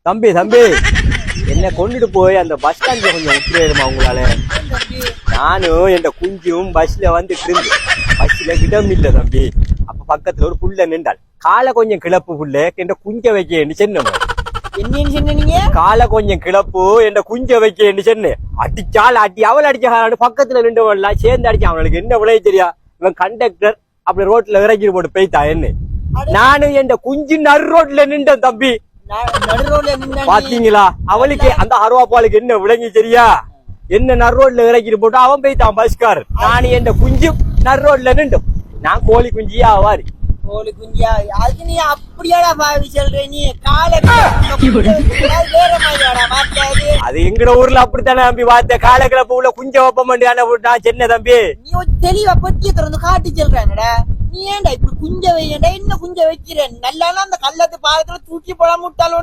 தம்பி தம்பி என்ன கொண்டுட்டு போய் அந்த பஸ் ஸ்டாண்ட்ல கொஞ்சம் விட்டுருமா உங்களால? நானும் என் குஞ்சும் பஸ்ல வந்துட்டு இருந்து பஸ்ல இடம் இல்ல தம்பி. அப்ப பக்கத்துல ஒரு புள்ள நின்றாள். காலை கொஞ்சம் கிளப்பு புள்ள என் குஞ்ச வைக்க சொன்ன. என்னன்னு சொன்னீங்க? காலை கொஞ்சம் கிளப்பு என் குஞ்ச வைக்க சொன்னேன். அடிச்சால் அடி அவள் அடிச்ச பக்கத்துல நின்றவன்லாம் சேர்ந்து அடிச்சான். அவனுக்கு என்ன விளைய தெரியா? இவன் கண்டக்டர் அப்படி ரோட்ல இறக்கி போட்டு போய்த்தா என்ன. நானும் என் குஞ்சு நடு ரோட்ல நின்றேன் தம்பி. பாத்தீங்களா? அவளுக்கு அந்த அருவாப்பாளுக்கு என்ன விளங்கி சரியா? என்ன நடு ரோட்ல இறக்கிட்டு போட்டு அவன் போய்த்தான் பஸ்கார். நான் என் குஞ்சு நடு ரோட்ல நின்றும். நான் கோழி குஞ்சியா ஆவாரு. கோழி குஞ்சியா? அது நீ அப்படியாடா பாவி சொல்ற? நீ காலை அது எங்கட ஊர்ல அப்படித்தானே தம்பி வார்த்தை. காலை கிளப்பு உள்ள குஞ்ச வைப்ப மாட்டியான நான் சின்ன தம்பி. நீ தெளிவா பொட்டிய திறந்து காட்டி சொல்றாங்கடா. நீ ஏன்டா இப்ப குஞ்ச வையண்டா? என்ன குஞ்ச வைக்கிறேன்? நல்லா அந்த கள்ளத்து பாலத்துல தூக்கி போட முட்டாலும்